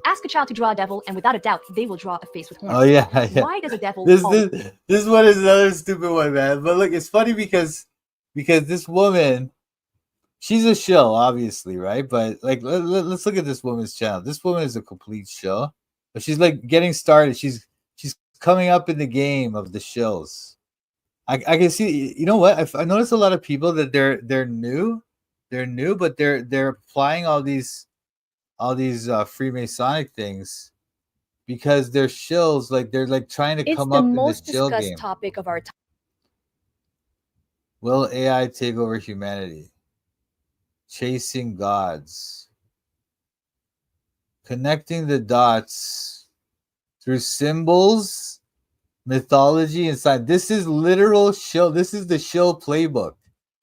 Ask a child to draw a devil, and without a doubt, they will draw a face with horns. Oh yeah, yeah. Why does a devil This always... this this one is another stupid one, man. But look, it's funny because this woman, she's a shill, obviously, right? But like, let's look at this woman's channel. This woman is a complete shill, but she's like getting started. She's coming up in the game of the shills. I can see. You know what? I noticed a lot of people that they're new, but they're applying all these Freemasonic things because they're shills. Like they're like trying to It's come the up in the most shill discussed game. topic of our time. Will AI take over humanity? Chasing gods. Connecting the dots through symbols, mythology, and science. This is literal shill. This is the shill playbook.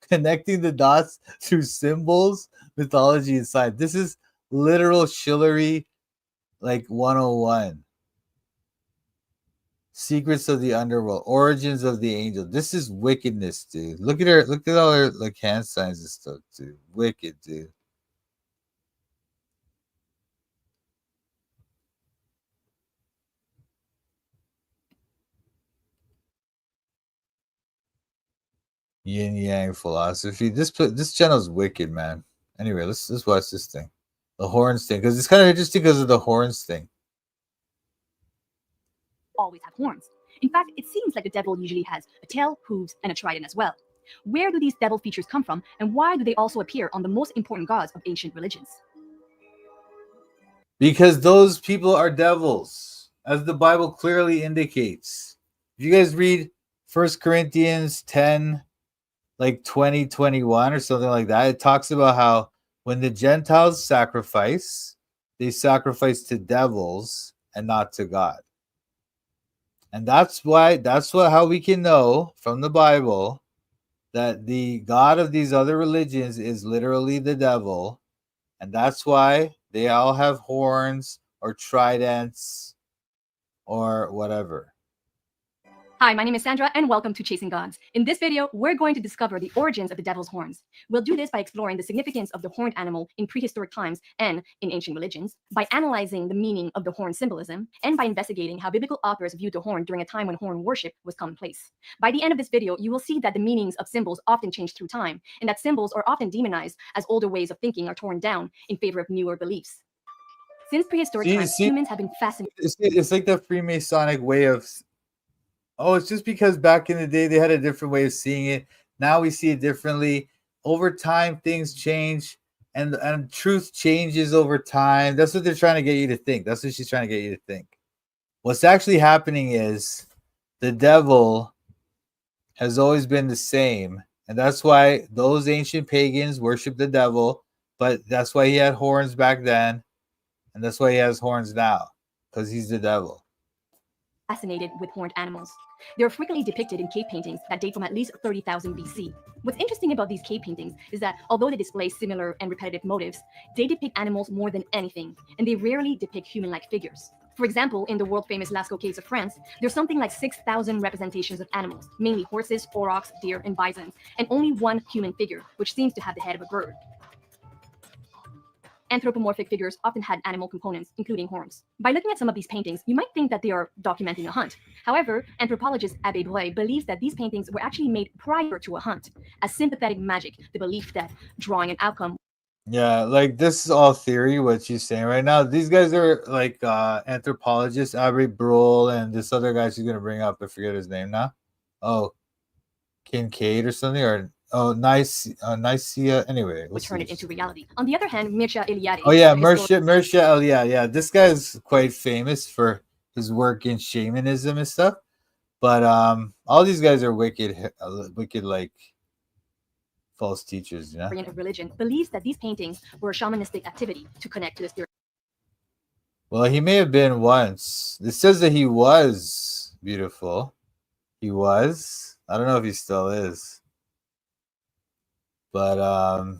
Connecting the dots through symbols, mythology, and science. This is literal shillery, like 101. Secrets of the underworld, origins of the angel. This is wickedness, dude. Look at her. Look at all her like hand signs and stuff, dude. Wicked, dude. Yin Yang philosophy. This channel's wicked, man. Anyway, let's watch this thing, the horns thing, because it's kind of interesting because of the horns thing. Always have horns. In fact, it seems like the devil usually has a tail, hooves, and a trident as well. Where do these devil features come from, and why do they also appear on the most important gods of ancient religions? Because those people are devils, as the Bible clearly indicates. If you guys read 1 Corinthians 10, like 2021 or something like that, it talks about how when the Gentiles sacrifice, they sacrifice to devils and not to God. And that's how we can know from the Bible that the God of these other religions is literally the devil. And that's why they all have horns or tridents or whatever. Hi, my name is Sandra, and welcome to Chasing Gods. In this video, we're going to discover the origins of the devil's horns. We'll do this by exploring the significance of the horned animal in prehistoric times and in ancient religions, by analyzing the meaning of the horn symbolism, and by investigating how biblical authors viewed the horn during a time when horn worship was commonplace. By the end of this video, you will see that the meanings of symbols often change through time, and that symbols are often demonized as older ways of thinking are torn down in favor of newer beliefs. Since prehistoric times, humans have been fascinated. It's like the Freemasonic way of... Oh, it's just because back in the day they had a different way of seeing it. Now we see it differently. Over time, things change, and truth changes over time. That's what they're trying to get you to think. That's what she's trying to get you to think. What's actually happening is the devil has always been the same, and that's why those ancient pagans worship the devil. But that's why he had horns back then, and that's why he has horns now, because he's the devil. Fascinated with horned animals. They are frequently depicted in cave paintings that date from at least 30,000 BC. What's interesting about these cave paintings is that although they display similar and repetitive motives, they depict animals more than anything, and they rarely depict human-like figures. For example, in the world-famous Lascaux caves of France, there's something like 6,000 representations of animals, mainly horses, aurochs, deer, and bisons, and only one human figure, which seems to have the head of a bird. Anthropomorphic figures often had animal components, including horns. By looking at some of these paintings, you might think that they are documenting a hunt. However, anthropologist Abbé Breuil believes that these paintings were actually made prior to a hunt, as sympathetic magic, the belief that drawing an outcome... Yeah, like this is all theory, what she's saying right now. These guys are like anthropologists, Abbé Breuil, and this other guy she's going to bring up. I forget his name now. Oh, Kincaid or something, or... Oh, Nicaea. Anyway, would turn it into reality. On the other hand, Mircea Eliade... Oh yeah, Mircea Eliade. Yeah, this guy's quite famous for his work in shamanism and stuff. But all these guys are wicked like false teachers, you know. Of religion believes that these paintings were a shamanistic activity to connect to the spirit. Well, he may have been once. It says that he was beautiful. He was. I don't know if he still is. But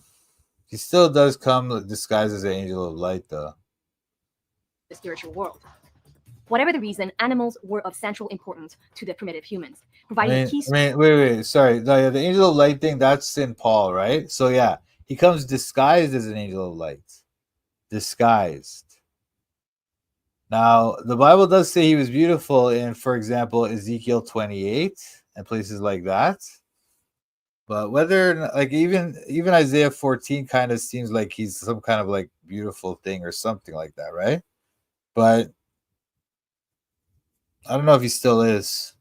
he still does come disguised as an angel of light, though. The spiritual world. Whatever the reason, animals were of central importance to the primitive humans, providing key... Wait. Sorry. The angel of light thing, that's St. Paul, right? So, yeah, he comes disguised as an angel of light. Disguised. Now, the Bible does say he was beautiful in, for example, Ezekiel 28 and places like that. But whether like even Isaiah 14 kind of seems like he's some kind of like beautiful thing or something like that, right? But I don't know if he still is.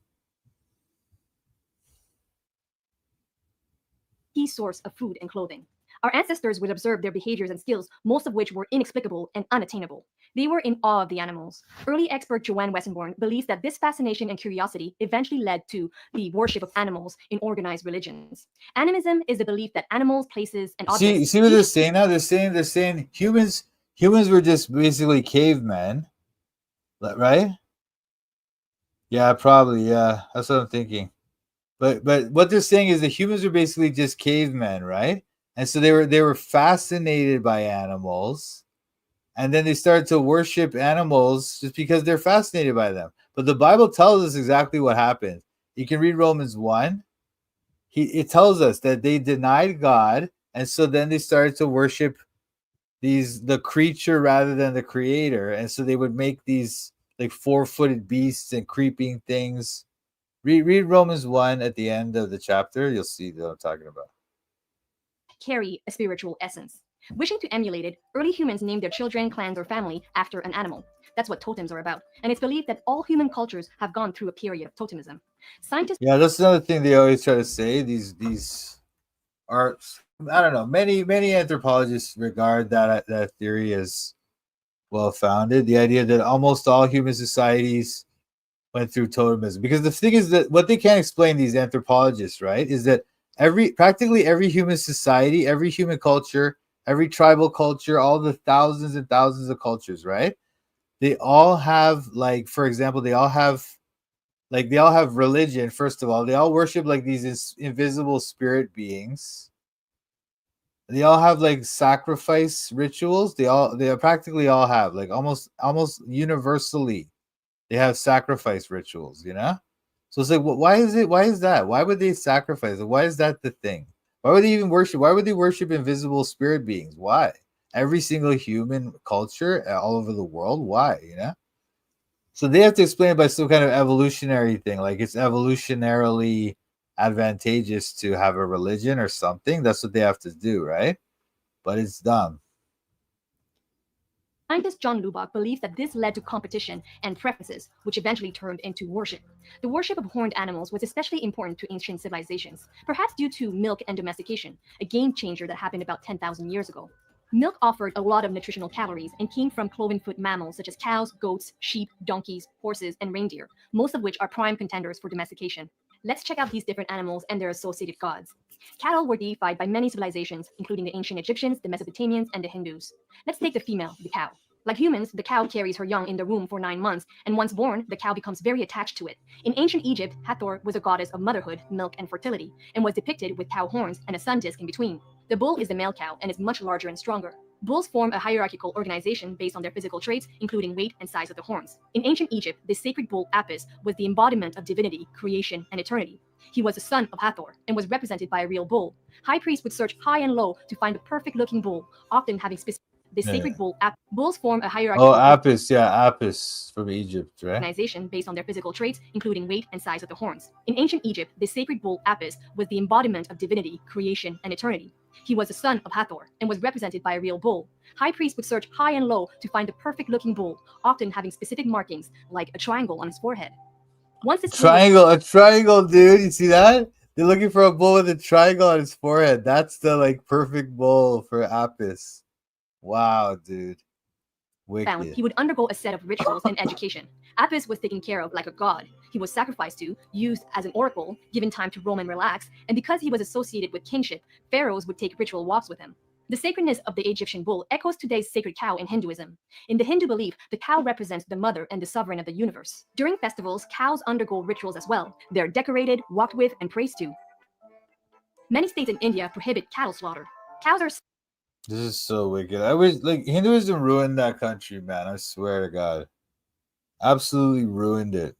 Key source of food and clothing. Our ancestors would observe their behaviors and skills, most of which were inexplicable and unattainable. They were in awe of the animals. Early expert Joanne Westenborn believes that this fascination and curiosity eventually led to the worship of animals in organized religions. Animism is the belief that animals, places, and objects, You see what they're saying now? They're saying humans were just basically cavemen, right? Yeah, probably. Yeah, that's what I'm thinking. But what they're saying is that humans are basically just cavemen, right? And so they were fascinated by animals, and then they started to worship animals just because they're fascinated by them. But the Bible tells us exactly what happened. You can read Romans 1. It tells us that they denied God, and so then they started to worship the creature rather than the creator, and so they would make these like four-footed beasts and creeping things. Read Romans 1 at the end of the chapter. You'll see what I'm talking about. carry a spiritual essence. Wishing to emulate it, early humans named their children, clans, or family after an animal. That's what totems are about. And it's believed that all human cultures have gone through a period of totemism. Scientists Yeah, that's another thing they always try to say. These are, I don't know, many anthropologists regard that theory as well founded. The idea that almost all human societies went through totemism, because the thing is that what they can't explain, these anthropologists, right, is that practically every human society, every human culture, every tribal culture, all the thousands and thousands of cultures, right, they all have, like, for example, they all have religion. First of all, they all worship like these invisible spirit beings. They all have like sacrifice rituals. They practically all have, like, almost universally, they have sacrifice rituals. So it's like, why is that? Why would they sacrifice? Why is that the thing? Why would they even worship? Why would they worship invisible spirit beings? Why? Every single human culture all over the world, why? So they have to explain it by some kind of evolutionary thing, like it's evolutionarily advantageous to have a religion or something. That's what they have to do, right? But it's dumb. Scientist John Lubbock believes that this led to competition and preferences, which eventually turned into worship. The worship of horned animals was especially important to ancient civilizations, perhaps due to milk and domestication, a game changer that happened about 10,000 years ago. Milk offered a lot of nutritional calories and came from cloven-foot mammals such as cows, goats, sheep, donkeys, horses, and reindeer, most of which are prime contenders for domestication. Let's check out these different animals and their associated gods. Cattle were deified by many civilizations, including the ancient Egyptians, the Mesopotamians, and the Hindus. Let's take the female, the cow. Like humans, the cow carries her young in the womb for 9 months, and once born, the cow becomes very attached to it. In ancient Egypt, Hathor was a goddess of motherhood, milk, and fertility, and was depicted with cow horns and a sun disk in between. The bull is the male cow and is much larger and stronger. Bulls form a hierarchical organization based on their physical traits, including weight and size of the horns. In ancient Egypt, the sacred bull Apis was the embodiment of divinity, creation, and eternity. He was a son of Hathor and was represented by a real bull. High priests would search high and low to find the perfect looking bull, often having specific. The Yeah. sacred bull bulls form a Oh, hierarchical Apis, yeah, Apis from Egypt, right? organization based on their physical traits, including weight and size of the horns. In ancient Egypt, the sacred bull Apis was the embodiment of divinity, creation, and eternity. He was a son of Hathor and was represented by a real bull. High priests would search high and low to find the perfect looking bull, often having specific markings like a triangle on his forehead. Once this bull was A triangle, dude. You see that? They're looking for a bull with a triangle on his forehead. That's the like perfect bull for Apis. Wow, dude. found, Wicked. he would undergo a set of rituals and education. Apis was taken care of like a god. He was sacrificed to, used as an oracle, given time to roam and relax, and because he was associated with kingship, pharaohs would take ritual walks with him. The sacredness of the Egyptian bull echoes today's sacred cow in Hinduism. In the Hindu belief, the cow represents the mother and the sovereign of the universe. During festivals, cows undergo rituals as well. They're decorated, walked with, and praised to. Many states in India prohibit cattle slaughter. Cows are This is so wicked. I wish, like, Hinduism ruined that country, man. I swear to God. Absolutely ruined it.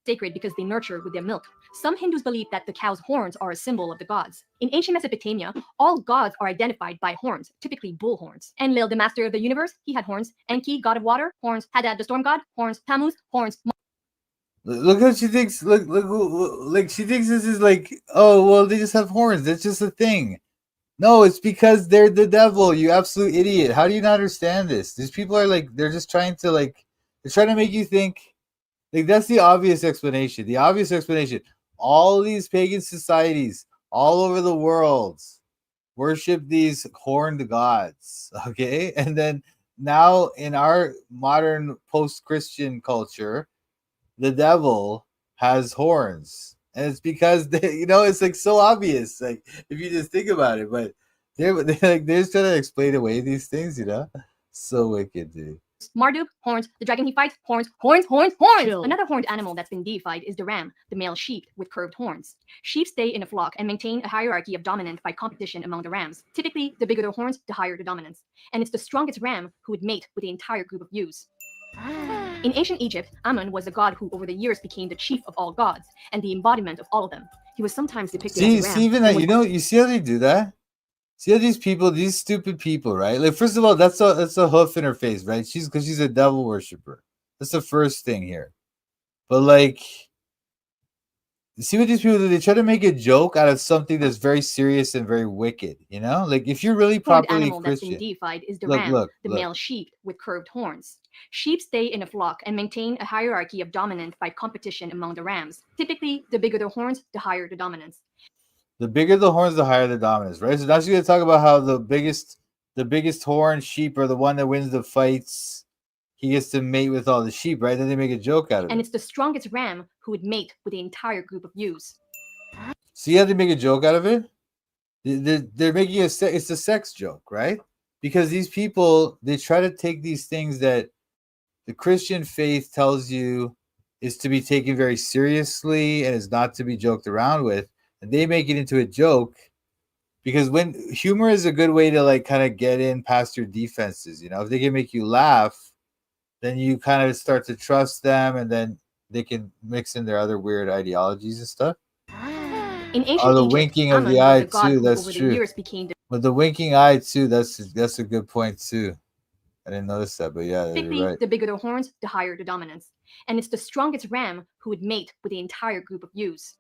sacred because they nurture with their milk. Some Hindus believe that the cow's horns are a symbol of the gods. In ancient Mesopotamia, all gods are identified by horns, typically bull horns. Enlil, the master of the universe, he had horns. Enki, god of water, horns. Hadad, the storm god, horns. Tammuz, horns. Look how she thinks. Like she thinks this is like, oh well, they just have horns. That's just a thing. No, it's because they're the devil. You absolute idiot. How do you not understand this? These people are like, they're just trying to like, they're trying to make you think. Like that's the obvious explanation. The obvious explanation. All these pagan societies all over the world worship these horned gods. Okay, and then now in our modern post-Christian culture, the devil has horns, and it's because they, it's like so obvious, like if you just think about it. But they're just trying to explain away these things, so wicked, dude. Marduk, horns. The dragon he fights, horns, horns, horns, horns. Shills. Another horned animal that's been deified is the ram, the male sheep with curved horns. Sheep stay in a flock and maintain a hierarchy of dominance by competition among the rams. Typically, the bigger the horns, the higher the dominance. And it's the strongest ram who would mate with the entire group of ewes. In ancient Egypt, Ammon was a god who over the years became the chief of all gods and the embodiment of all of them. He was sometimes depicted as a ram. See, even that, you see how they do that? See how these people, these stupid people, right? Like, first of all, that's a hoof in her face, right? Because she's a devil worshiper. That's the first thing here. But like, see what these people do? They try to make a joke out of something that's very serious and very wicked. Like if you're really properly animal Christian, that's been deified is the ram, the male sheep with curved horns. Sheep stay in a flock and maintain a hierarchy of dominance by competition among the rams. Typically, the bigger the horns, the higher the dominance. The bigger the horns, the higher the dominance, right? So now she's gonna talk about how the biggest horn sheep are the one that wins the fights. He gets to mate with all the sheep, right? Then they make a joke out of it. And it's the strongest ram who would mate with the entire group of ewes. See how they make a joke out of it? They're making it's a sex joke, right? Because these people, they try to take these things that the Christian faith tells you is to be taken very seriously and is not to be joked around with, and they make it into a joke. Because when humor is a good way to like kind of get in past your defenses, if they can make you laugh, then you kind of start to trust them, and then they can mix in their other weird ideologies and stuff. In ancient the Egypt, winking of the eye too. That's true. But the winking eye too. That's a good point too. I didn't notice that, but yeah, typically, you're right. The bigger the horns, the higher the dominance, and it's the strongest ram who would mate with the entire group of ewes.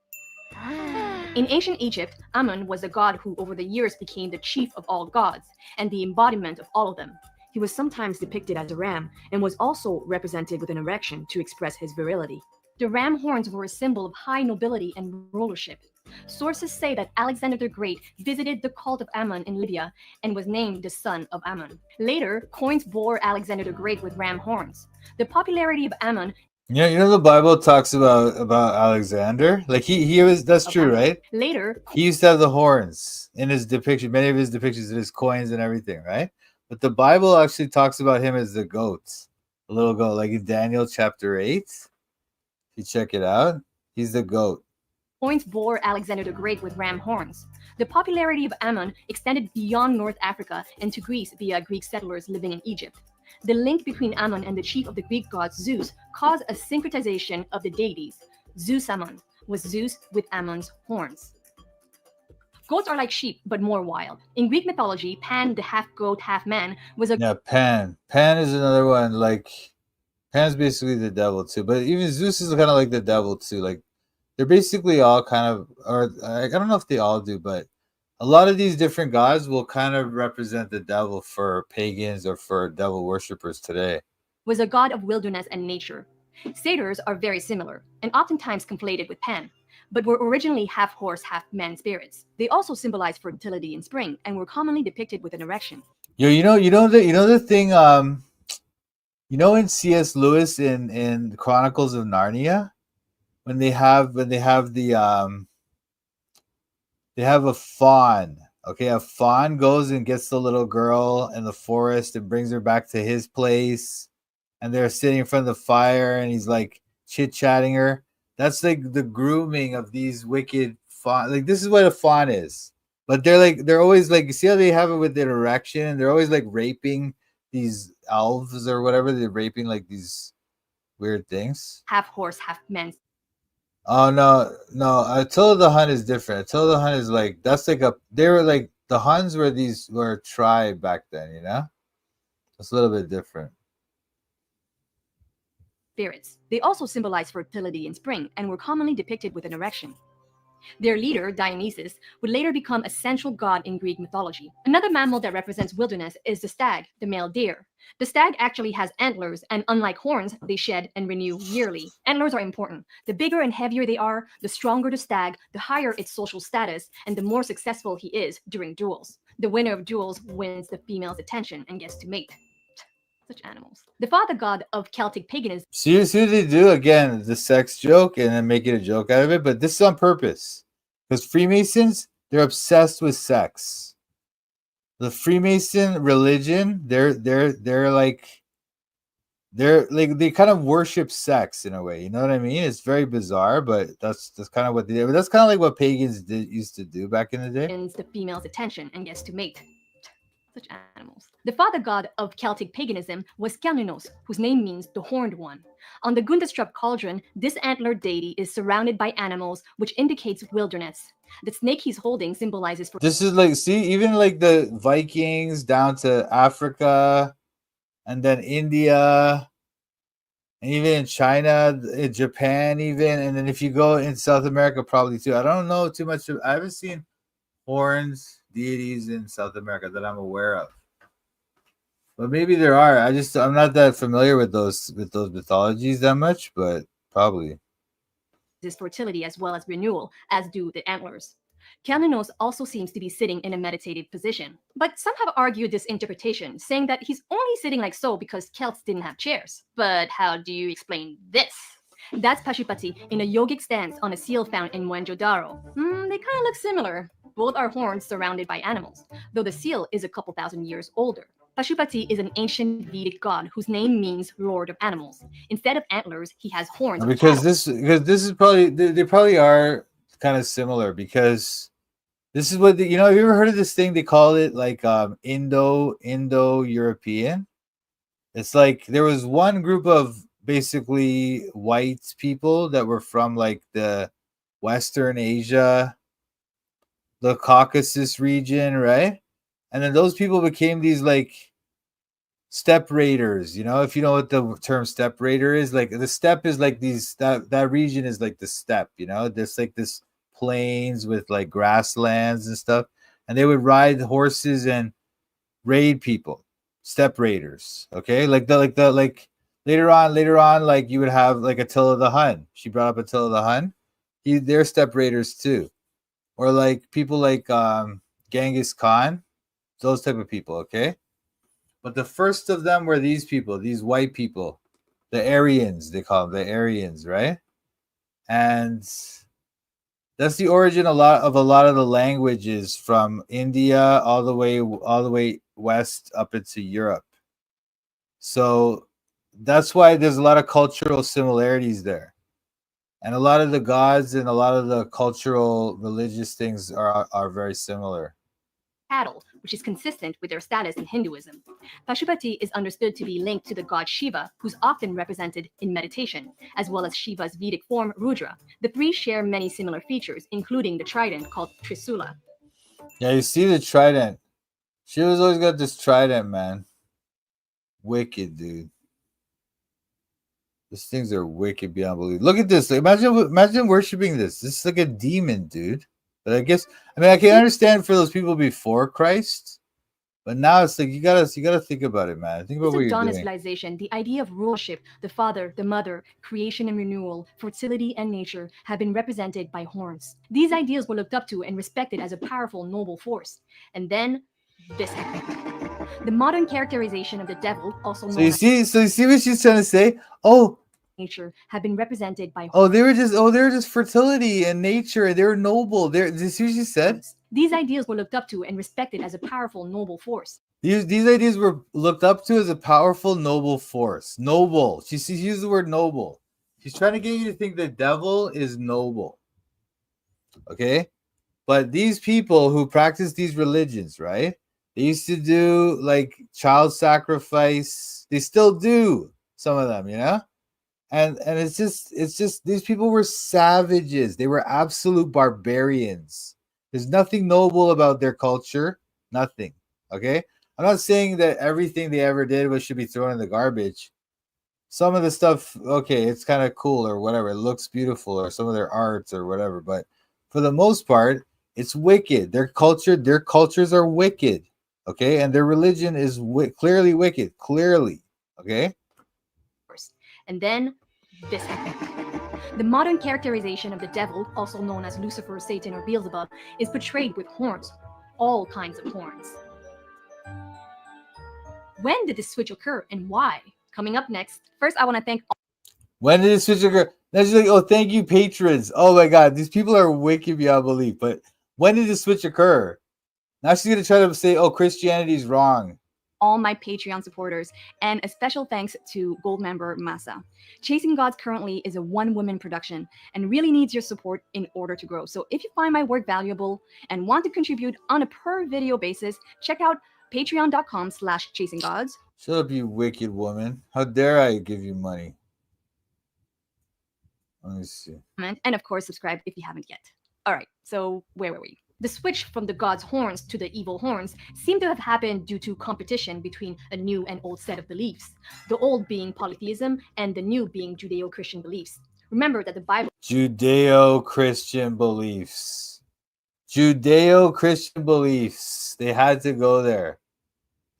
In ancient Egypt, Ammon was a god who over the years became the chief of all gods and the embodiment of all of them. He was sometimes depicted as a ram and was also represented with an erection to express his virility. The ram horns were a symbol of high nobility and rulership. Sources say that Alexander the Great visited the cult of Ammon in Libya and was named the son of Ammon. Later, coins bore Alexander the Great with ram horns. The popularity of Ammon. Yeah, the Bible talks about Alexander. Like he was. That's true, right? Later, he used to have the horns in his depiction. Many of his depictions of his coins and everything, right? But the Bible actually talks about him as the goat, a little goat, like in Daniel chapter 8. If you check it out, he's the goat. Coins bore Alexander the Great with ram horns. The popularity of Ammon extended beyond North Africa and to Greece via Greek settlers living in Egypt. The link between Ammon and the chief of the Greek god Zeus caused a syncretization of the deities. Zeus Ammon was Zeus with Ammon's horns. Goats are like sheep, but more wild. In Greek mythology, Pan, the half-goat, half-man, was a... Yeah, Pan. Pan is another one. Like, Pan's basically the devil, too. But even Zeus is kind of like the devil, too. Like, they're basically all kind of... Or I don't know if they all do, but a lot of these different gods will kind of represent the devil for pagans or for devil worshippers today. Was a god of wilderness and nature. Satyrs are very similar, and oftentimes conflated with Pan, but were originally half-horse, half-man spirits. They also symbolize fertility in spring, and were commonly depicted with an erection. Yo, you know the thing, in C.S. Lewis in Chronicles of Narnia, when they have the they have a fawn. Okay, a fawn goes and gets the little girl in the forest and brings her back to his place, and they're sitting in front of the fire, and he's like chit-chatting her. That's like the grooming of these wicked fawn. Like, this is what a fawn is. But they're always like, you see how they have it with their erection, and they're always like raping these elves or whatever. They're raping like these weird things. Half horse, half man. Oh no, no. Attila the Hun is different. Attila the Hun is like that's like a they were like the Huns were a tribe back then, you know? It's a little bit different. spirits. They also symbolize fertility in spring and were commonly depicted with an erection. Their leader, Dionysus, would later become a central god in Greek mythology. Another mammal that represents wilderness is the stag, the male deer. The stag actually has antlers, and unlike horns, they shed and renew yearly. Antlers are important. The bigger and heavier they are, the stronger the stag, the higher its social status, and the more successful he is during duels. The winner of duels wins the female's attention and gets to mate. Such animals. The father god of Celtic paganism See what they do again, the sex joke and then make it a joke out of it, but this is on purpose. Because Freemasons, they're obsessed with sex. The Freemason religion, they're like they kind of worship sex in a way. You know what I mean? It's very bizarre, but that's kind of what they did. But that's kind of like what pagans used to do back in the day. wins the female's attention and gets to mate. Such animals. The father god of Celtic paganism was Cernunnos, whose name means the horned one. On the Gundestrup cauldron, this antlered deity is surrounded by animals, which indicates wilderness. The snake he's holding symbolizes This is like see, even like the Vikings down to Africa and then India and even in China, in Japan, even, and then if you go in South America, probably too. I don't know too much. I haven't seen horns deities in South America that I'm aware of, but maybe there are. I'm not that familiar with those mythologies that much, but probably. fertility as well as renewal, as do the antlers. Cernunnos also seems to be sitting in a meditative position, but some have argued this interpretation, saying that he's only sitting like so because Celts didn't have chairs. But how do you explain this? That's Pashupati in a yogic stance on a seal found in Mohenjo-daro. They kind of look similar. Both are horns surrounded by animals, though the seal is a couple thousand years older. Pashupati is an ancient Vedic god whose name means Lord of Animals. Instead of antlers, he has horns of Because cattle. this is probably they probably are kind of similar because this is what you know. Have you ever heard of this thing? They call it like Indo European. It's like there was one group of basically white people that were from like the Western Asia, the Caucasus region, right? And then those people became these like step raiders. You know, if you know what the term step raider is, like the steppe is like these that region is like the steppe. You know, there's like this plains with like grasslands and stuff, and they would ride horses and raid people, step raiders. Okay, like later on, like you would have like Attila the Hun. She brought up Attila the Hun. They're step raiders too, or like people like Genghis Khan, those type of people. Okay, but the first of them were these people, these white people, the Aryans. They call them the Aryans, right? And that's the origin a lot of the languages from India all the way west up into Europe. So that's why there's a lot of cultural similarities there. And a lot of the gods and a lot of the cultural religious things are very similar. Cattle, which is consistent with their status in Hinduism. Pashupati is understood to be linked to the god Shiva, who's often represented in meditation, as well as Shiva's Vedic form Rudra. The three share many similar features, including the trident called Trisula. Yeah, you see the trident. She was always got this trident, man. Wicked, dude. These things are wicked beyond belief. Look at this. Imagine worshiping this. This is like a demon, dude. But I guess I can understand for those people before Christ, but now it's like you gotta think about it, man. Think about what Of you're dawn of doing. civilization, the idea of rulership, the father, the mother, creation and renewal, fertility and nature have been represented by horns. These ideas were looked up to and respected as a powerful, noble force. And then this happened. The modern characterization of the devil, also known as So you see what she's trying to say? Oh, nature, have been represented by they were just fertility and nature. They were noble. Did you see what she said? horns. These ideas were looked up to and respected as a powerful, noble force. These ideas were looked up to as a powerful, noble force. Noble. She used the word noble. She's trying to get you to think the devil is noble. Okay? But these people who practice these religions, right? They used to do like child sacrifice. They still do, some of them, you know? And it's just these people were savages. They were absolute barbarians. There's nothing noble about their culture. Nothing. Okay? I'm not saying that everything they ever did was should be thrown in the garbage. Some of the stuff, okay, it's kind of cool or whatever. It looks beautiful or some of their arts or whatever, but for the most part, it's wicked. Their cultures are wicked. Okay? And their religion is clearly wicked. Clearly. Okay? And then this epic. The modern characterization of the devil, also known as Lucifer, Satan, or Beelzebub, is portrayed with horns, all kinds of horns. When did this switch occur and why? Coming up next, first I want to thank. When did this switch occur? That's just like, oh, thank you, patrons. Oh my God, these people are wicked beyond belief. But when did this switch occur? Now she's gonna try to say, oh, Christianity's wrong. All my Patreon supporters, and a special thanks to gold member Masa. Chasing Gods currently is a one-woman production and really needs your support in order to grow. So if you find my work valuable and want to contribute on a per video basis, check out patreon.com/chasinggods. Shut up, you wicked woman. How dare I give you money? Let me see. And of course, subscribe if you haven't yet. All right, so where were we? The switch from the god's horns to the evil horns seemed to have happened due to competition between a new and old set of beliefs, the old being polytheism and the new being Judeo-Christian beliefs. Remember that the Bible Judeo-Christian beliefs. Judeo-Christian beliefs. They had to go there.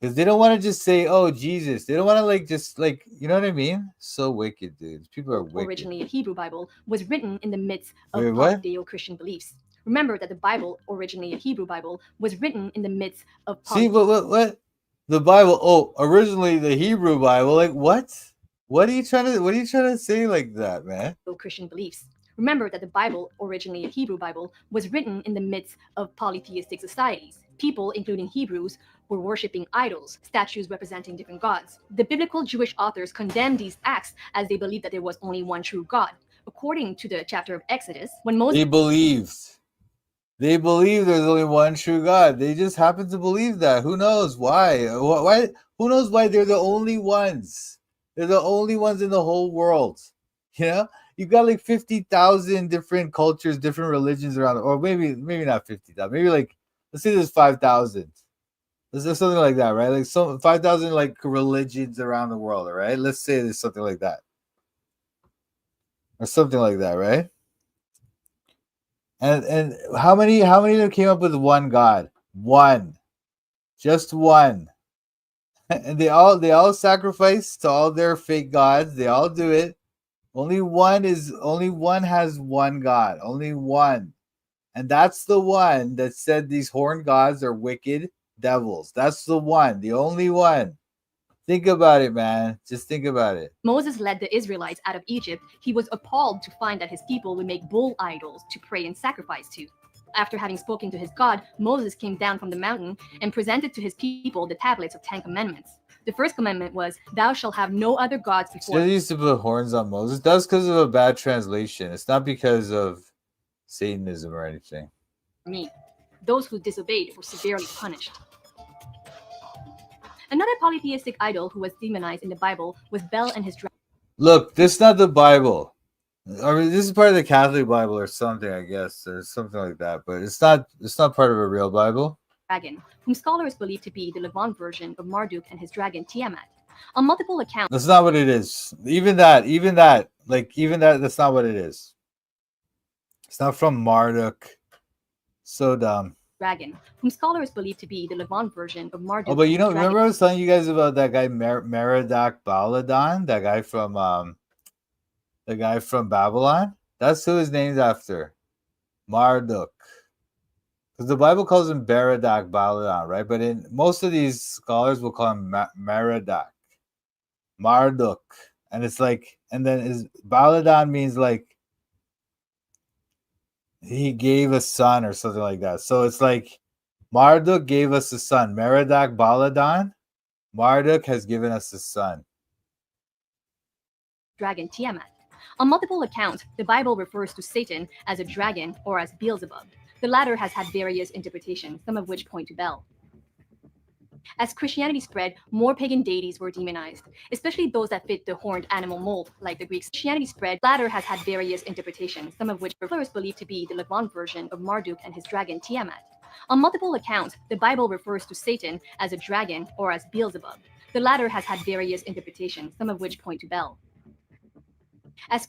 Because they don't want to just say, oh, Jesus. They don't want to you know what I mean? So wicked, dude. People are wicked. Originally a Hebrew Bible was written in the midst of Judeo-Christian beliefs. Remember that the Bible, originally a Hebrew Bible, was written in the midst of. See, what? The Bible? Oh, originally the Hebrew Bible. Like what? What are you trying to say like that, man? Christian beliefs. Remember that the Bible, originally a Hebrew Bible, was written in the midst of polytheistic societies. People, including Hebrews, were worshipping idols, statues representing different gods. The biblical Jewish authors condemned these acts as they believed that there was only one true God. According to the chapter of Exodus, when Moses They believe there's only one true God. They just happen to believe that. Who knows why? Why? Who knows why they're the only ones? They're the only ones in the whole world. You know, you've got like 50,000 different cultures, different religions around, or maybe not 50,000. Maybe let's say there's 5,000. There's something like that, right? Like 5,000 like religions around the world, all right? Let's say there's something like that, or something like that, right? And how many of them came up with one God? One. Just one. And they all sacrifice to all their fake gods. They all do it. Only one has one God. Only one. And that's the one that said these horned gods are wicked devils. That's the one. The only one. Think about it, man. Just think about it. Moses led the Israelites out of Egypt. He was appalled to find that his people would make bull idols to pray and sacrifice to. After having spoken to his God, Moses came down from the mountain and presented to his people the tablets of 10 commandments. The first commandment was, "Thou shalt have no other gods before." They used to put horns on Moses. That's because of a bad translation. It's not because of Satanism or anything. Me. Those who disobeyed were severely punished. Another polytheistic idol who was demonized in the Bible was Bel and his dragon. Look, this is not the Bible. I mean, this is part of the Catholic Bible or something, I guess, or something like that. But it's not part of a real Bible. Dragon, whom scholars believe to be the Levant version of Marduk and his dragon Tiamat. On multiple accounts, that's not what it is. Even that, that's not what it is. It's not from Marduk. So dumb. Dragon, whom scholars believe to be the Levant version of Marduk. Oh, but remember I was telling you guys about that guy Merodach Baladan, that guy from Babylon? That's who his name's after. Marduk. Because the Bible calls him Merodach Baladan, right? But in most of these scholars will call him Merodach. Marduk. And it's like, and then Baladan means like he gave a son or something like that. So it's like Marduk gave us a son. Merodach Baladan, Marduk has given us a son. Dragon Tiamat. On multiple accounts, the Bible refers to Satan as a dragon or as Beelzebub. The latter has had various interpretations, some of which point to Bel. As Christianity spread, more pagan deities were demonized, especially those that fit the horned animal mold, like the Greeks. Christianity spread, the latter has had various interpretations, some of which were first believed to be the Levant version of Marduk and his dragon Tiamat. On multiple accounts, the Bible refers to Satan as a dragon or as Beelzebub. The latter has had various interpretations, some of which point to Bel. As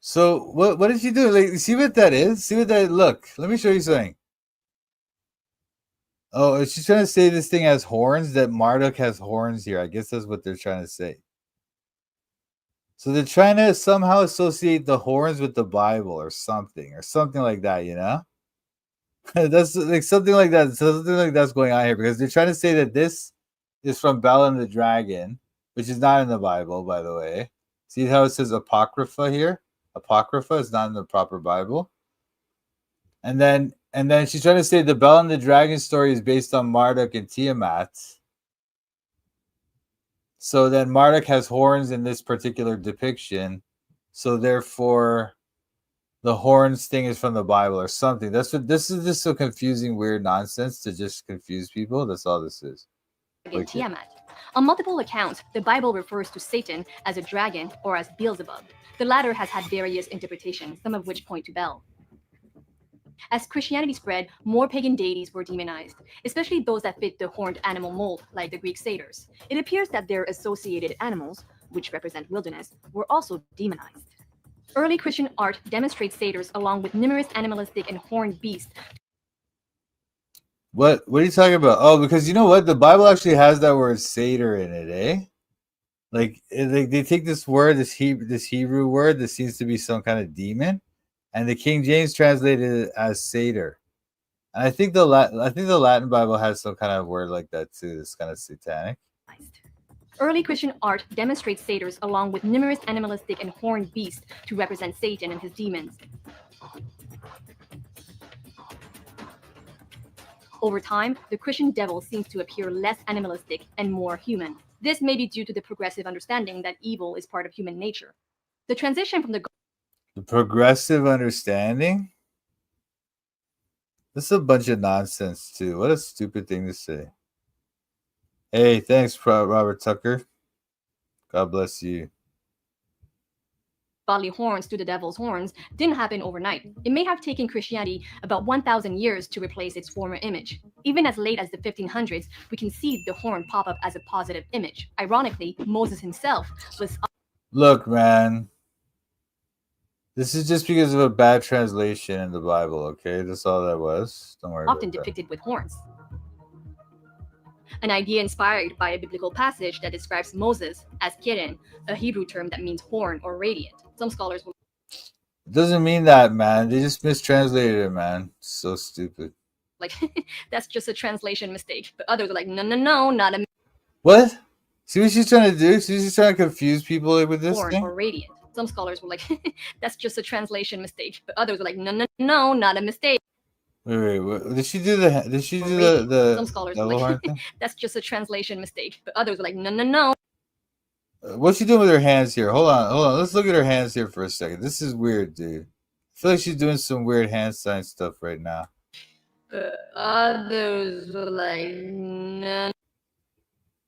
So what did she do? Like, see what that is? See what that look? Let me show you something. Oh, she's trying to say this thing has horns, that Marduk has horns here. I guess that's what they're trying to say. So they're trying to somehow associate the horns with the Bible or something like that, you know? That's like something like that. Something like that's going on here because they're trying to say that this is from Bel and the Dragon, which is not in the Bible, by the way. See how it says Apocrypha here? Apocrypha is not in the proper Bible. And then she's trying to say the Bel and the Dragon story is based on Marduk and Tiamat. So then Marduk has horns in this particular depiction. So therefore the horns thing is from the Bible or something. That's what this is, just so confusing, weird nonsense to just confuse people. That's all this is. Tiamat. On multiple accounts, the Bible refers to Satan as a dragon or as Beelzebub. The latter has had various interpretations, some of which point to Bel. As Christianity spread, more pagan deities were demonized, especially those that fit the horned animal mold, like the Greek satyrs. It appears that their associated animals, which represent wilderness, were also demonized. Early Christian art demonstrates satyrs along with numerous animalistic and horned beasts. What are you talking about? Oh, because you know what? The Bible actually has that word satyr in it, eh? Like they take this word, this Hebrew word that seems to be some kind of demon, and the King James translated it as satyr. And I think the Latin Bible has some kind of word like that too. It's kind of satanic. Early Christian art demonstrates satyrs along with numerous animalistic and horned beasts to represent Satan and his demons. Over time, the Christian devil seems to appear less animalistic and more human. This may be due to the progressive understanding that evil is part of human nature. The transition from the progressive understanding? This is a bunch of nonsense too. What a stupid thing to say. Hey, thanks, Robert Tucker. God bless you. Godly horns to the devil's horns didn't happen overnight. It may have taken Christianity about 1,000 years to replace its former image. Even as late as the 1500s, we can see the horn pop up as a positive image. Ironically, Moses himself was... Look, man. This is just because of a bad translation in the Bible, okay? That's all that was. Don't worry often about depicted with horns. An idea inspired by a biblical passage that describes Moses as keren, a Hebrew term that means horn or radiant. Some scholars will... It doesn't mean that, man. They just mistranslated it, man. So stupid. Like, that's just a translation mistake. But others are like, no, not a... What? See what she's trying to do? She's trying to confuse people with this horn thing? Or radiant. Some scholars were like, that's just a translation mistake. But others were like, no, not a mistake. Wait. Did she do the Some scholars were like, that's just a translation mistake. But others were like, no. What's she doing with her hands here? Hold on. Let's look at her hands here for a second. This is weird, dude. I feel like she's doing some weird hand sign stuff right now. Others were like, no.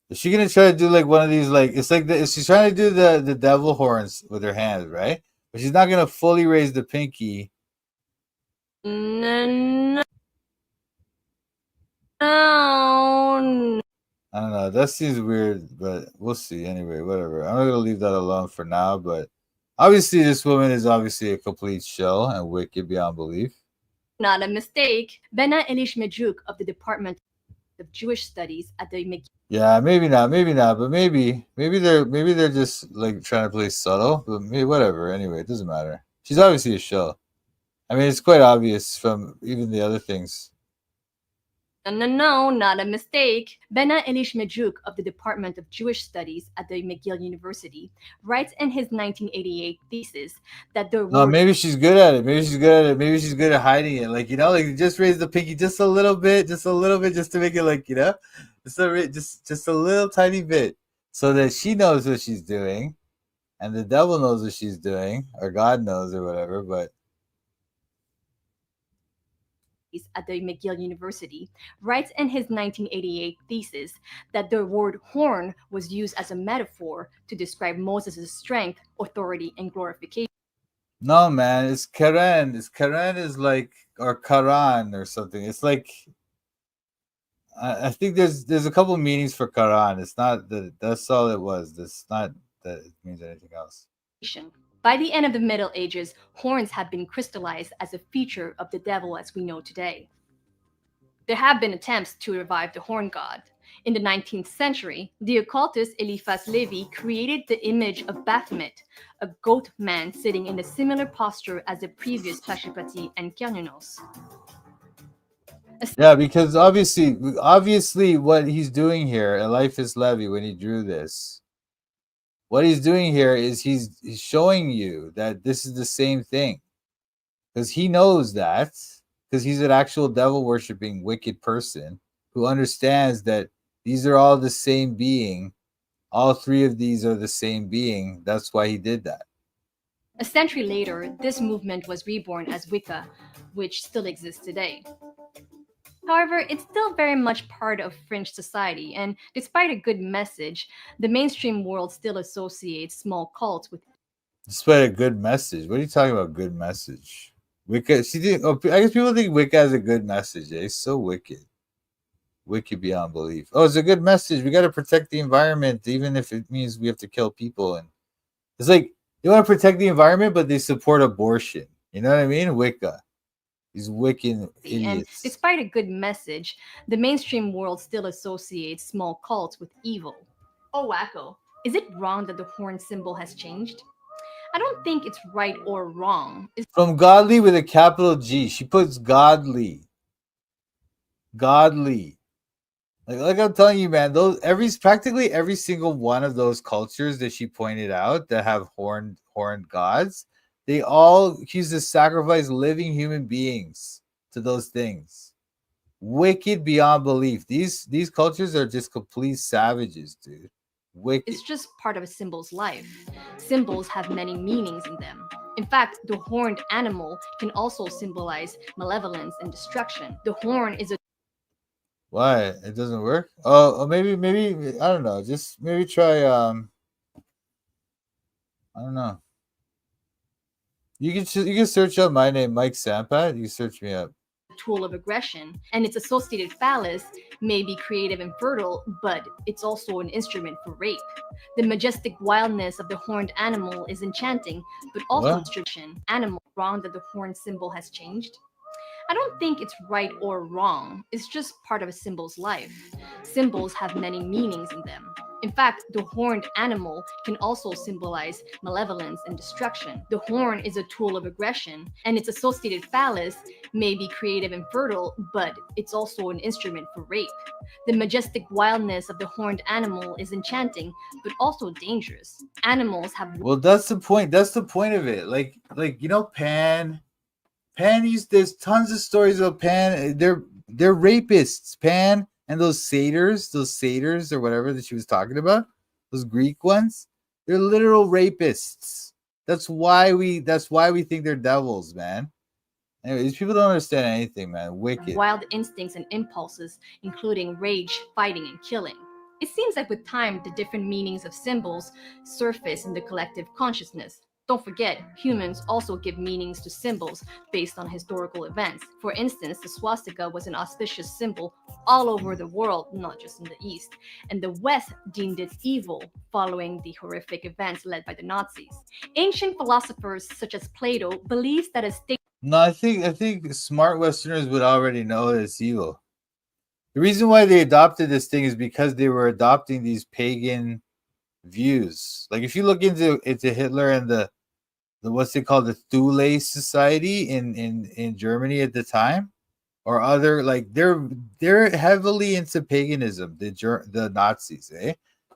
Is she gonna try to do like one of these, like, it's like she's trying to do the devil horns with her hands, right? But she's not gonna fully raise the pinky. No. I don't know. That seems weird, but we'll see. Anyway, whatever. I'm not gonna leave that alone for now. But obviously, this woman is obviously a complete shell and wicked beyond belief. Not a mistake. Bena Elish Mejuk of the Department of Jewish Studies at the Yeah, maybe not, but maybe they're just like trying to play subtle. But maybe whatever. Anyway, it doesn't matter. She's obviously a shell. I mean, it's quite obvious from even the other things. No, not a mistake. Bena Elish Mejuk of the Department of Jewish Studies at the McGill University writes in his 1988 thesis that the No, maybe she's good at it. Maybe she's good at hiding it. Like, like just raise the pinky just a little bit, just to make it like, just a little tiny bit, so that she knows what she's doing, and the devil knows what she's doing, or God knows, or whatever. But at the McGill University, writes in his 1988 thesis that the word horn was used as a metaphor to describe Moses' strength, authority, and glorification. No, man, it's Karen. It's Karen is like or Karan or something. It's like I think there's a couple meanings for Karan. It's not that that's all it was. It's not that it means anything else. By the end of the Middle Ages, horns had been crystallized as a feature of the devil as we know today. There have been attempts to revive the horn god. In the 19th century, the occultist Eliphas Levi created the image of Baphomet, a goat man sitting in a similar posture as the previous Pashupati and Kiernunos. Yeah, because obviously, what he's doing here, Eliphas Levi, when he drew this, what he's doing here is he's showing you that this is the same thing, because he knows that, because he's an actual devil worshipping wicked person who understands that these are all the same being. All three of these are the same being. That's why he did that. A century later, this movement was reborn as Wicca, which still exists today. However, it's still very much part of fringe society, and despite a good message, the mainstream world still associates small cults with Despite a good message. What are you talking about? Good message. Wicca. I guess people think Wicca has a good message. Eh? It's so wicked. Wicked beyond belief. Oh, it's a good message. We got to protect the environment, even if it means we have to kill people. And it's like they want to protect the environment, but they support abortion. You know what I mean? Wicca. These wicked idiots. And despite a good message, the mainstream world still associates small cults with evil. Oh, wacko. Is it wrong that the horn symbol has changed? I don't think it's right or wrong. From godly with a capital G. She puts godly. Godly. Like I'm telling you, man, practically every single one of those cultures that she pointed out that have horned gods, they all choose to sacrifice living human beings to those things. Wicked beyond belief. These cultures are just complete savages, dude. Wicked. It's just part of a symbol's life. Symbols have many meanings in them. In fact, the horned animal can also symbolize malevolence and destruction. The horn is a Why? It doesn't work? Oh, maybe I don't know. Just maybe try I don't know. You can search up my name, Mike Sampat. You can search me up. tool of aggression, and its associated phallus may be creative and fertile, but it's also an instrument for rape. The majestic wildness of the horned animal is enchanting, but also destruction. Animal wrong that the horn symbol has changed? I don't think it's right or wrong. It's just part of a symbol's life. Symbols have many meanings in them. In fact, the horned animal can also symbolize malevolence and destruction. The horn is a tool of aggression, and its associated phallus may be creative and fertile, but it's also an instrument for rape. The majestic wildness of the horned animal is enchanting, but also dangerous. Animals have Well, that's the point. That's the point of it. Like Pan. Pan used there's tons of stories about Pan. They're rapists. Pan and those satyrs or whatever that she was talking about, those Greek ones, they're literal rapists. That's why we think they're devils, man. Anyway, these people don't understand anything, man. Wicked. wild instincts and impulses, including rage, fighting, and killing. It seems like with time, the different meanings of symbols surface in the collective consciousness. Don't forget, humans also give meanings to symbols based on historical events. For instance, the swastika was an auspicious symbol all over the world, not just in the East, and the West deemed it evil following the horrific events led by the Nazis. Ancient philosophers such as Plato believed that a state No, I think smart Westerners would already know that it's evil. The reason why they adopted this thing is because they were adopting these pagan views. Like if you look into Hitler and the what's they called the Thule Society in Germany at the time, or other like they're heavily into paganism, the Nazis, eh?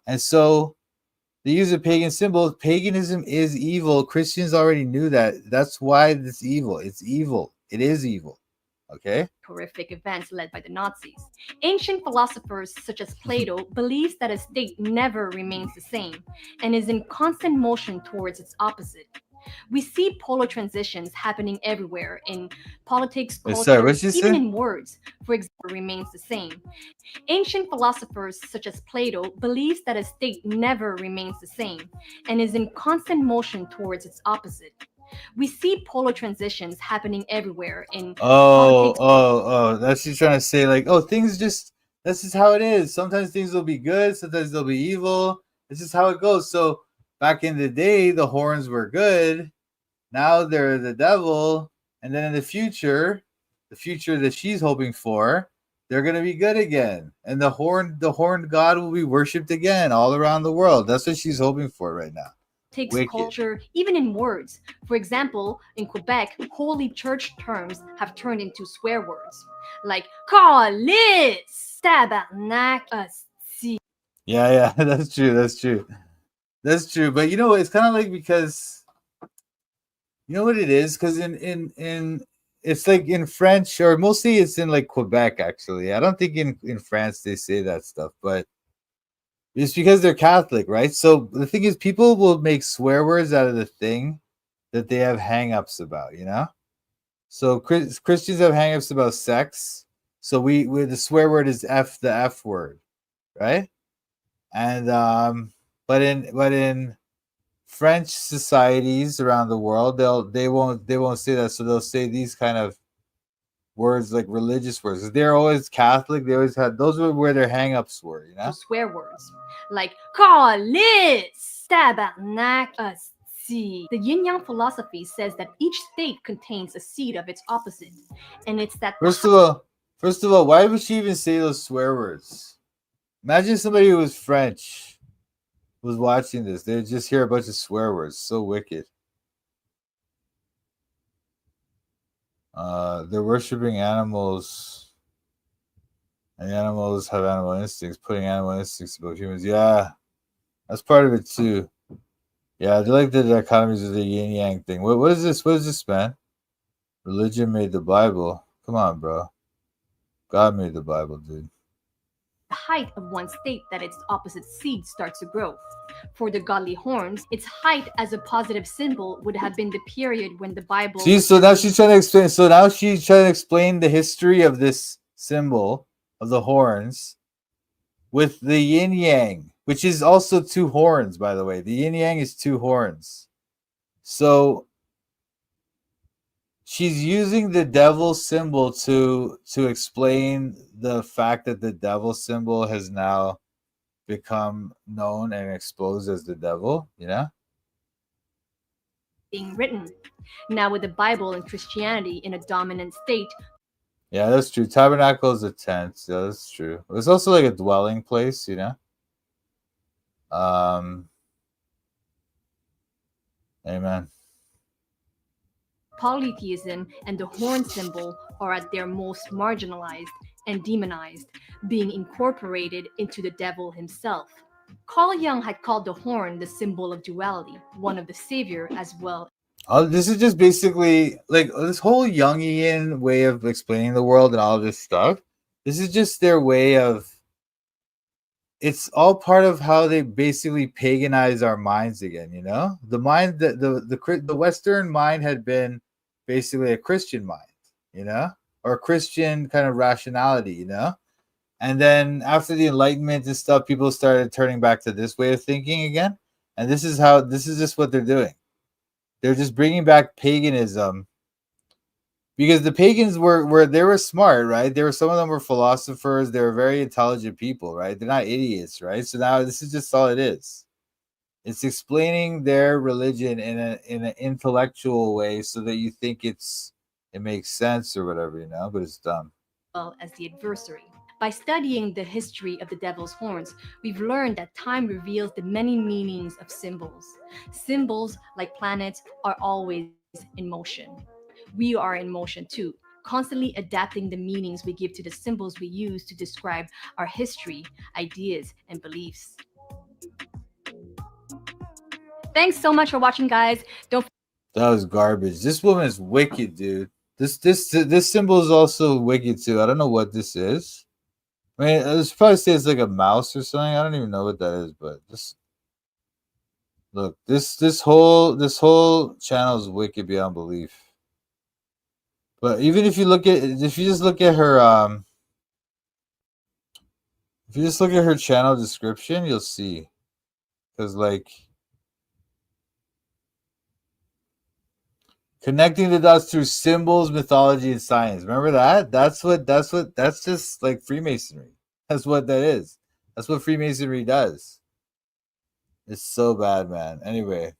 And so they use a pagan symbol. Paganism is evil. Christians already knew that. That's why it's evil. It's evil. It is evil. Okay? horrific events led by the Nazis. Ancient philosophers such as Plato believes that a state never remains the same and is in constant motion towards its opposite. We see polar transitions happening everywhere in politics, Sorry, culture, what'd you even say? in words. For example, remains the same. Ancient philosophers such as Plato believes that a state never remains the same and is in constant motion towards its opposite. We see polar transitions happening everywhere in Oh, politics. oh, oh. That's you trying to say, like, oh, things just, this is how it is. Sometimes things will be good, sometimes they'll be evil. This is how it goes. So back in the day, the horns were good. Now they're the devil. And then in the future that she's hoping for, they're gonna be good again. And the horned God will be worshipped again all around the world. That's what she's hoping for right now. Wicked. Culture, even in words. For example, in Quebec, holy church terms have turned into swear words, like "calice," "tabarnak," "asti." Yeah, yeah, that's true. That's true. That's true. But you know, it's kind of like because you know what it is? Because in it's like in French or mostly it's in like Quebec actually. I don't think in France they say that stuff, but it's because they're Catholic, right? So the thing is, people will make swear words out of the thing that they have hangups about, you know. So Christians have hangups about sex. So we the swear word is the F word, right? And but in French societies around the world, they won't say that, so they'll say these kind of words like religious words. 'Cause they're always Catholic. They always had those were where their hangups were, you know. Swear words, like "calice," "tabarnak," "asti." The yin yang philosophy says that each state contains a seed of its opposite, and it's that First of all, why would she even say those swear words? Imagine somebody who was French was watching this. They'd just hear a bunch of swear words. So wicked. They're worshiping animals, and animals have animal instincts, putting animal instincts above humans. Yeah, that's part of it too. Yeah, they like the dichotomies of the yin yang thing. What is this? What is this, man? Religion made the Bible. Come on, bro. God made the Bible, dude. height of one state that its opposite seed starts to grow. For the godly horns, its height as a positive symbol would have been the period when the Bible See, was so now she's trying to explain. So now she's trying to explain the history of this symbol of the horns with the yin yang, which is also two horns, by the way. The yin yang is two horns. So she's using the devil symbol to explain the fact that the devil symbol has now become known and exposed as the devil, you know? being written. Now, with the Bible and Christianity in a dominant state, Yeah, that's true. Tabernacle is a tent. Yeah, that's true. It's also like a dwelling place, you know? Um, amen. polytheism and the horn symbol are at their most marginalized and demonized, being incorporated into the devil himself. Carl Jung had called the horn the symbol of duality, one of the savior as well. This is just basically like this whole Jungian way of explaining the world and all of this stuff. This is just their way of. It's all part of how they basically paganize our minds again. You know, the mind that the Western mind had been basically a Christian mind. You know, or Christian kind of rationality. You know, and then after the Enlightenment and stuff, people started turning back to this way of thinking again. And this is just what they're doing. They're just bringing back paganism because the pagans were they were smart, right? They were some of them were philosophers. They were very intelligent people, right? They're not idiots, right? So now this is just all it is. It's explaining their religion in an intellectual way so that you think it makes sense or whatever, you know, but it's dumb. Well as the adversary. By studying the history of the devil's horns, we've learned that time reveals the many meanings of symbols. Symbols, like planets, are always in motion. We are in motion too, constantly adapting the meanings we give to the symbols we use to describe our history, ideas, and beliefs. Thanks so much for watching, guys. Don't That was garbage. This woman is wicked, dude. This symbol is also wicked too. I don't know what this is. I mean, I was probably say it's like a mouse or something. I don't even know what that is, but just Look, this whole channel is wicked beyond belief. But even if you just look at her if you just look at her channel description, you'll see. Cuz like connecting the dots through symbols, mythology, and science. Remember that? That's just like Freemasonry. That's what that is. That's what Freemasonry does. It's so bad, man. Anyway,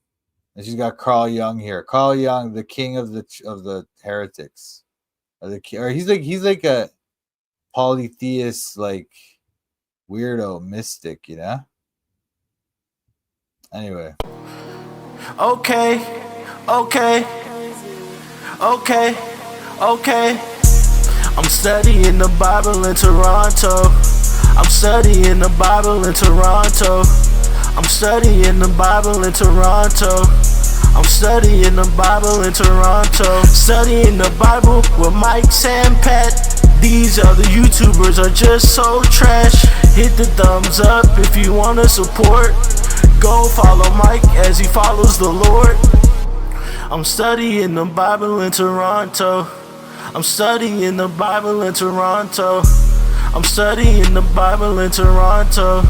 and she's got Carl Jung here. Carl Jung, the king of the heretics. Or he's like a polytheist, like weirdo mystic, you know? Anyway. Okay, okay, okay, okay. I'm studying the Bible in Toronto. I'm studying the Bible in Toronto. I'm studying the Bible in Toronto. I'm studying the Bible in Toronto. Studying the Bible with Mike, Sam, Pat. These other YouTubers are just so trash. Hit the thumbs up if you wanna support. Go follow Mike as he follows the Lord. I'm studying the Bible in Toronto. I'm studying the Bible in Toronto. I'm studying the Bible in Toronto.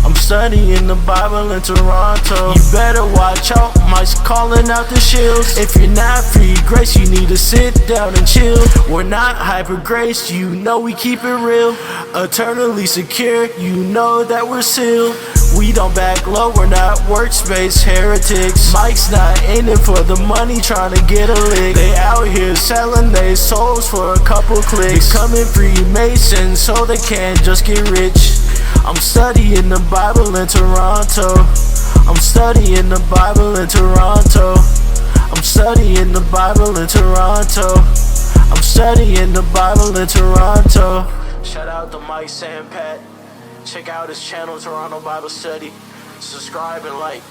I'm studying the Bible in Toronto. You better watch out, Mike's calling out the Shills. If you're not free grace, you need to sit down and chill. We're not hyper grace, you know we keep it real. Eternally secure, you know that we're sealed. We don't back low, we're not workspace heretics. Mike's not in it for the money, trying to get a lick. They out here selling their souls for a couple clicks. Becoming Freemasons so they can't just get rich. I'm studying the Bible in Toronto. I'm studying the Bible in Toronto. I'm studying the Bible in Toronto. I'm studying the Bible in Toronto. Shout out to Mike, Sam, Pat. Check out his channel, Toronto Bible Study. Subscribe and like.